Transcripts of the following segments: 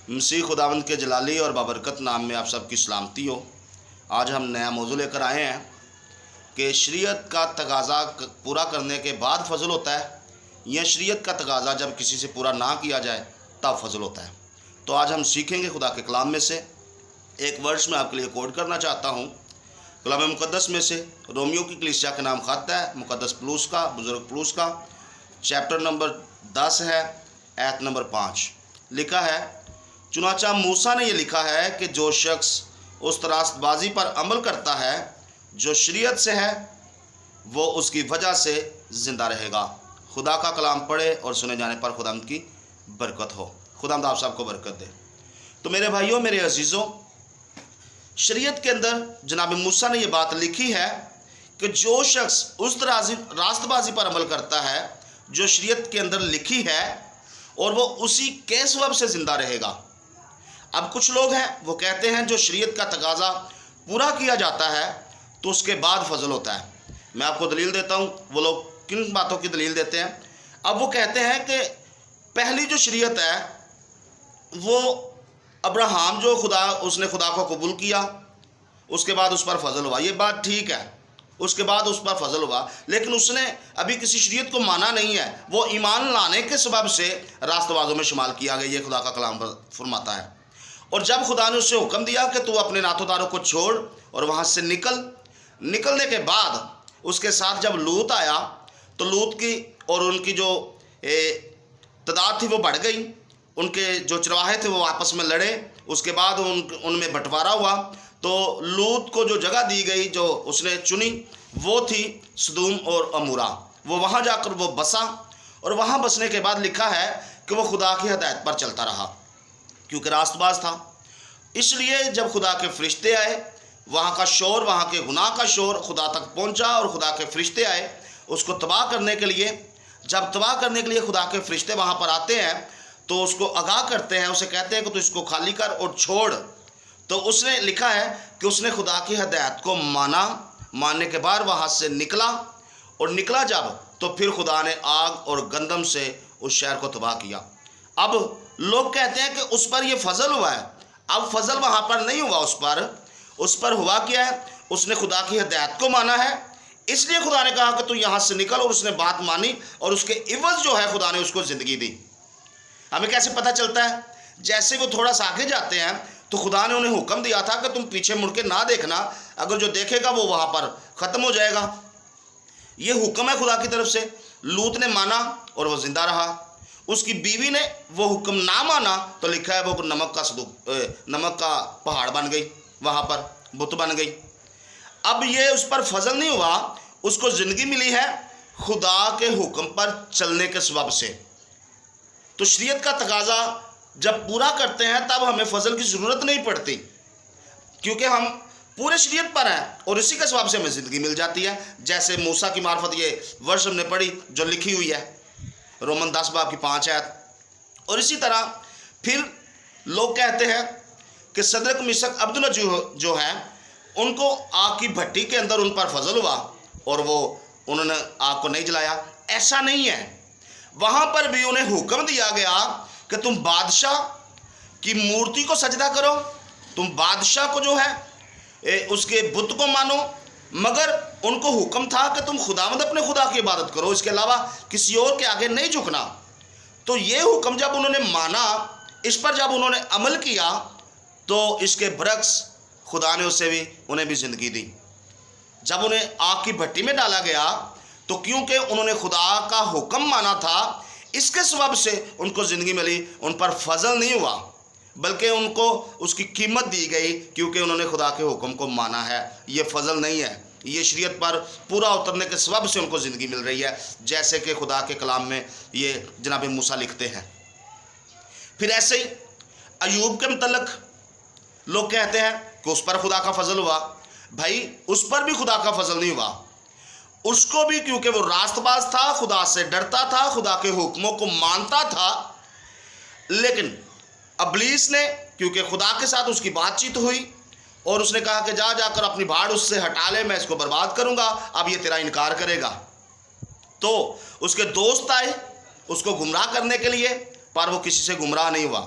مسیح خداوند کے جلالی اور بابرکت نام میں آپ سب کی سلامتی ہو۔ آج ہم نیا موضوع لے کر آئے ہیں کہ شریعت کا تقاضا پورا کرنے کے بعد فضل ہوتا ہے یا شریعت کا تقاضا جب کسی سے پورا نہ کیا جائے تب فضل ہوتا ہے۔ تو آج ہم سیکھیں گے خدا کے کلام میں سے ایک ورس میں آپ کے لیے کوٹ کرنا چاہتا ہوں کلام مقدس میں سے، رومیو کی کلیسیا کے نام خط ہے، مقدس پلوس کا، بزرگ پلوس کا، چیپٹر نمبر 10 ہے، آیت نمبر 5 لکھا ہے، چنانچہ موسیٰ نے یہ لکھا ہے کہ جو شخص اس راست بازی پر عمل کرتا ہے جو شریعت سے ہے وہ اس کی وجہ سے زندہ رہے گا۔ خدا کا کلام پڑھے اور سنے جانے پر خداوند کی برکت ہو۔ خداوند آپ سب کو برکت دے۔ تو میرے بھائیوں، میرے عزیزوں، شریعت کے اندر جناب موسیٰ نے یہ بات لکھی ہے کہ جو شخص اس راست بازی پر عمل کرتا ہے جو شریعت کے اندر لکھی ہے اور وہ اسی کے سبب سے زندہ رہے گا۔ اب کچھ لوگ ہیں وہ کہتے ہیں جو شریعت کا تقاضا پورا کیا جاتا ہے تو اس کے بعد فضل ہوتا ہے۔ میں آپ کو دلیل دیتا ہوں وہ لوگ کن باتوں کی دلیل دیتے ہیں۔ اب وہ کہتے ہیں کہ پہلی جو شریعت ہے وہ ابراہیم جو اس نے خدا کو قبول کیا، اس کے بعد اس پر فضل ہوا۔ یہ بات ٹھیک ہے، اس کے بعد اس پر فضل ہوا، لیکن اس نے ابھی کسی شریعت کو مانا نہیں ہے۔ وہ ایمان لانے کے سبب سے راست بازوں میں شمال کیا گیا، یہ خدا کا کلام فرماتا ہے۔ اور جب خدا نے اسے حکم دیا کہ تو اپنے ناتو داروں کو چھوڑ اور وہاں سے نکلنے کے بعد اس کے ساتھ جب لوط آیا تو لوط کی اور ان کی جو تعداد تھی وہ بڑھ گئی، ان کے جو چرواہے تھے وہ آپس میں لڑے، اس کے بعد ان میں بٹوارا ہوا۔ تو لوط کو جو جگہ دی گئی جو اس نے چنی وہ تھی سدوم اور عمورہ۔ وہ وہاں جا کر وہ بسا، اور وہاں بسنے کے بعد لکھا ہے کہ وہ خدا کی ہدایت پر چلتا رہا کیونکہ راست باز تھا۔ اس لیے جب خدا کے فرشتے آئے، وہاں کا شور، وہاں کے گناہ کا شور خدا تک پہنچا اور خدا کے فرشتے آئے اس کو تباہ کرنے کے لیے۔ جب تباہ کرنے کے لیے خدا کے فرشتے وہاں پر آتے ہیں تو اس کو آگاہ کرتے ہیں، اسے کہتے ہیں کہ تو اس کو خالی کر اور چھوڑ۔ تو اس نے لکھا ہے کہ اس نے خدا کی ہدایت کو ماننے کے بعد وہاں سے نکلا، اور نکلا جب تو پھر خدا نے آگ اور گندم سے اس شہر کو تباہ کیا۔ اب لوگ کہتے ہیں کہ اس پر یہ فضل ہوا ہے۔ اب فضل وہاں پر نہیں ہوا، اس پر ہوا کیا ہے؟ اس نے خدا کی ہدایت کو مانا ہے، اس لیے خدا نے کہا کہ تو یہاں سے نکل، اور اس نے بات مانی اور اس کے عوض جو ہے خدا نے اس کو زندگی دی۔ ہمیں کیسے پتہ چلتا ہے؟ جیسے وہ تھوڑا سا آگے جاتے ہیں تو خدا نے انہیں حکم دیا تھا کہ تم پیچھے مڑ کے نہ دیکھنا، اگر جو دیکھے گا وہ وہاں پر ختم ہو جائے گا۔ یہ حکم ہے خدا کی طرف سے۔ لوط نے مانا اور وہ زندہ رہا۔ اس کی بیوی نے وہ حکم نہ مانا تو لکھا ہے وہ نمک کا پہاڑ بن گئی، وہاں پر بت بن گئی۔ اب یہ اس پر فضل نہیں ہوا، اس کو زندگی ملی ہے خدا کے حکم پر چلنے کے سبب سے۔ تو شریعت کا تقاضا جب پورا کرتے ہیں تب ہمیں فضل کی ضرورت نہیں پڑتی، کیونکہ ہم پورے شریعت پر ہیں اور اسی کے سبب سے ہمیں زندگی مل جاتی ہے۔ جیسے موسیٰ کی معرفت یہ ورس ہم نے پڑھی جو لکھی ہوئی ہے رومن 10 باب کی 5 آیت۔ اور اسی طرح پھر لوگ کہتے ہیں کہ صدرک میثق عبدالنجو جو ہیں ان کو آگ کی بھٹی کے اندر ان پر فضل ہوا اور انہوں نے آگ کو نہیں جلایا۔ ایسا نہیں ہے، وہاں پر بھی انہیں حکم دیا گیا کہ تم بادشاہ کی مورتی کو سجدہ کرو، تم بادشاہ کو جو ہے اس کے بت کو مانو، مگر ان کو حکم تھا کہ تم خداوند اپنے خدا کی عبادت کرو، اس کے علاوہ کسی اور کے آگے نہیں جھکنا۔ تو یہ حکم جب انہوں نے مانا، اس پر جب انہوں نے عمل کیا تو اس کے برعکس خدا نے انہیں بھی زندگی دی۔ جب انہیں آگ کی بھٹی میں ڈالا گیا تو کیونکہ انہوں نے خدا کا حکم مانا تھا، اس کے سبب سے ان کو زندگی ملی، ان پر فضل نہیں ہوا بلکہ ان کو اس کی قیمت دی گئی کیونکہ انہوں نے خدا کے حکم کو مانا ہے۔ یہ فضل نہیں ہے، یہ شریعت پر پورا اترنے کے سبب سے ان کو زندگی مل رہی ہے، جیسے کہ خدا کے کلام میں یہ جناب موسیٰ لکھتے ہیں۔ پھر ایسے ہی ایوب کے متعلق لوگ کہتے ہیں کہ اس پر خدا کا فضل ہوا۔ بھائی اس پر بھی خدا کا فضل نہیں ہوا، اس کو بھی کیونکہ وہ راست باز تھا، خدا سے ڈرتا تھا، خدا کے حکموں کو مانتا تھا، لیکن ابلیس نے کیونکہ خدا کے ساتھ اس کی بات چیت ہوئی اور اس نے کہا کہ جا کر اپنی بھاڑ اس سے ہٹا لے، میں اس کو برباد کروں گا، اب یہ تیرا انکار کرے گا۔ تو اس کے دوست آئے اس کو گمراہ کرنے کے لیے، پر وہ کسی سے گمراہ نہیں ہوا۔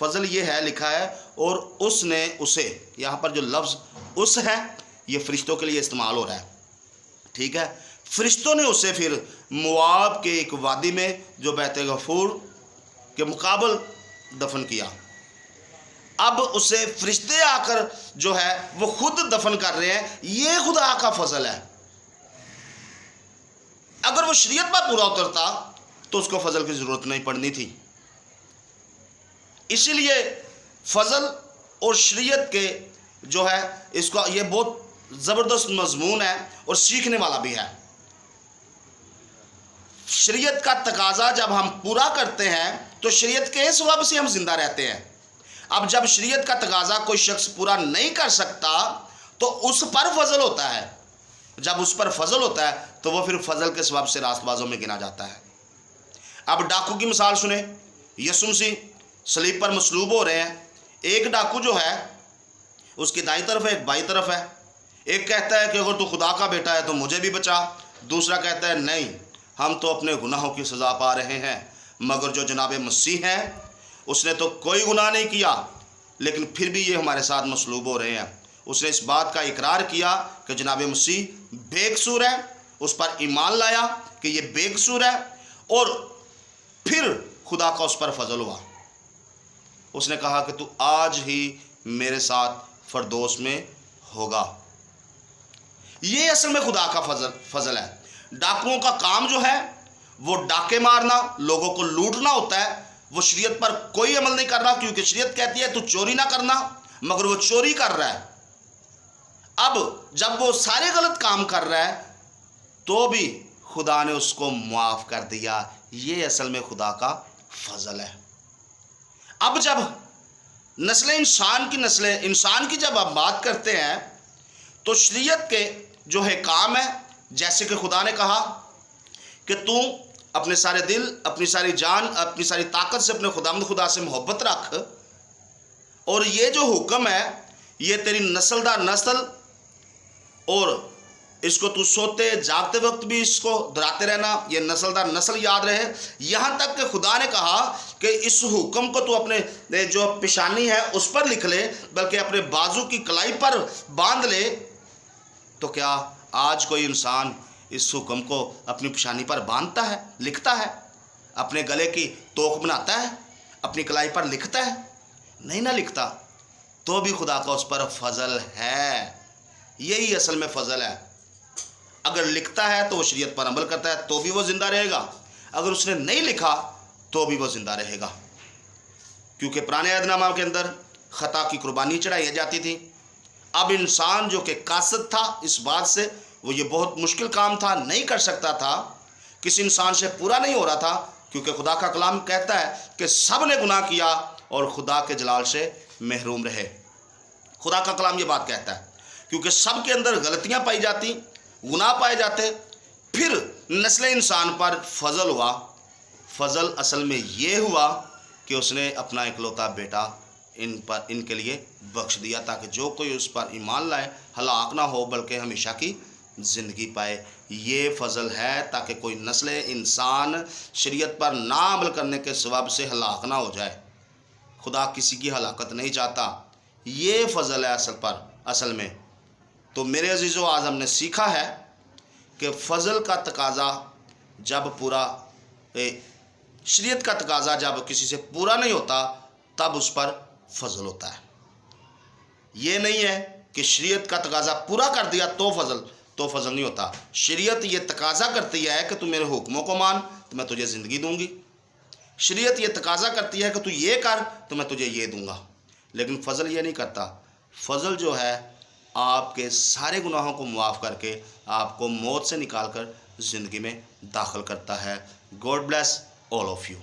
فضل یہ ہے لکھا ہے، اور اس نے اسے، یہاں پر جو لفظ اس ہے یہ فرشتوں کے لیے استعمال ہو رہا ہے، ٹھیک ہے۔ فرشتوں نے اسے پھر مواب کے ایک وادی میں جو بیت غفور کے مقابل دفن کیا۔ اب اسے فرشتے آ کر جو ہے وہ خود دفن کر رہے ہیں، یہ خدا کا فضل ہے۔ اگر وہ شریعت پر پورا اترتا تو اس کو فضل کی ضرورت نہیں پڑنی تھی۔ اسی لیے فضل اور شریعت کے جو ہے اس کا یہ بہت زبردست مضمون ہے اور سیکھنے والا بھی ہے۔ شریعت کا تقاضا جب ہم پورا کرتے ہیں تو شریعت کے سبب سے ہم زندہ رہتے ہیں۔ اب جب شریعت کا تقاضا کوئی شخص پورا نہیں کر سکتا تو اس پر فضل ہوتا ہے، جب اس پر فضل ہوتا ہے تو وہ پھر فضل کے سبب سے راست بازوں میں گنا جاتا ہے۔ اب ڈاکو کی مثال سنیں، یسوع مسیح صلیب پر مصلوب ہو رہے ہیں، ایک ڈاکو جو ہے اس کی دائیں طرف ہے، ایک بائیں طرف ہے۔ ایک کہتا ہے کہ اگر تو خدا کا بیٹا ہے تو مجھے بھی بچا، دوسرا کہتا ہے نہیں، ہم تو اپنے گناہوں کی سزا پا رہے ہیں، مگر جو جناب مسیح ہے اس نے تو کوئی گناہ نہیں کیا لیکن پھر بھی یہ ہمارے ساتھ مصلوب ہو رہے ہیں۔ اس نے اس بات کا اقرار کیا کہ جناب مسیح بے قصور ہے، اس پر ایمان لایا کہ یہ بے قصور ہے، اور پھر خدا کا اس پر فضل ہوا۔ اس نے کہا کہ تو آج ہی میرے ساتھ فردوس میں ہوگا۔ یہ اصل میں خدا کا فضل ہے۔ ڈاکوؤں کا کام جو ہے وہ ڈاکے مارنا، لوگوں کو لوٹنا ہوتا ہے، وہ شریعت پر کوئی عمل نہیں کر رہا، کیونکہ شریعت کہتی ہے تو چوری نہ کرنا، مگر وہ چوری کر رہا ہے۔ اب جب وہ سارے غلط کام کر رہا ہے تو بھی خدا نے اس کو معاف کر دیا۔ یہ اصل میں خدا کا فضل ہے۔ اب جب نسل انسان کی جب آپ بات کرتے ہیں تو شریعت کے جو ہے کام ہے، جیسے کہ خدا نے کہا کہ تو اپنے سارے دل، اپنی ساری جان، اپنی ساری طاقت سے اپنے خداوند خدا سے محبت رکھ، اور یہ جو حکم ہے یہ تیری نسل در نسل، اور اس کو تو سوتے جاگتے وقت بھی اس کو دہراتے رہنا، یہ نسل در نسل یاد رہے، یہاں تک کہ خدا نے کہا کہ اس حکم کو تو اپنے جو پیشانی ہے اس پر لکھ لے، بلکہ اپنے بازو کی کلائی پر باندھ لے۔ تو کیا آج کوئی انسان اس حکم کو اپنی پیشانی پر باندھتا ہے، لکھتا ہے، اپنے گلے کی توق بناتا ہے، اپنی کلائی پر لکھتا ہے؟ نہیں نہ لکھتا، تو بھی خدا کا اس پر فضل ہے۔ یہی اصل میں فضل ہے۔ اگر لکھتا ہے تو وہ شریعت پر عمل کرتا ہے تو بھی وہ زندہ رہے گا، اگر اس نے نہیں لکھا تو بھی وہ زندہ رہے گا، کیونکہ پرانے عہد نامہ کے اندر خطا کی قربانی چڑھائی جاتی تھی۔ اب انسان جو کہ قاصد تھا اس بات سے، وہ یہ بہت مشکل کام تھا، نہیں کر سکتا تھا، کسی انسان سے پورا نہیں ہو رہا تھا، کیونکہ خدا کا کلام کہتا ہے کہ سب نے گناہ کیا اور خدا کے جلال سے محروم رہے۔ خدا کا کلام یہ بات کہتا ہے، کیونکہ سب کے اندر غلطیاں پائی جاتی، گناہ پائے جاتے، پھر نسل انسان پر فضل ہوا۔ فضل اصل میں یہ ہوا کہ اس نے اپنا اکلوتا بیٹا ان کے لیے بخش دیا، تاکہ جو کوئی اس پر ایمان لائے ہلاک نہ ہو بلکہ ہمیشہ کی زندگی پائے۔ یہ فضل ہے تاکہ کوئی نسل انسان شریعت پر نہ عمل کرنے کے سبب سے ہلاک نہ ہو جائے۔ خدا کسی کی ہلاکت نہیں چاہتا، یہ فضل ہے اصل میں۔ تو میرے عزیزو، آج ہم نے سیکھا ہے کہ فضل کا تقاضا جب شریعت کا تقاضا جب کسی سے پورا نہیں ہوتا تب اس پر فضل ہوتا ہے۔ یہ نہیں ہے کہ شریعت کا تقاضا پورا کر دیا تو فضل نہیں ہوتا۔ شریعت یہ تقاضا کرتی ہے کہ تو میرے حکموں کو مان تو میں تجھے زندگی دوں گی، شریعت یہ تقاضا کرتی ہے کہ تو یہ کر تو میں تجھے یہ دوں گا، لیکن فضل یہ نہیں کرتا۔ فضل جو ہے آپ کے سارے گناہوں کو معاف کر کے آپ کو موت سے نکال کر زندگی میں داخل کرتا ہے۔ God bless all of you.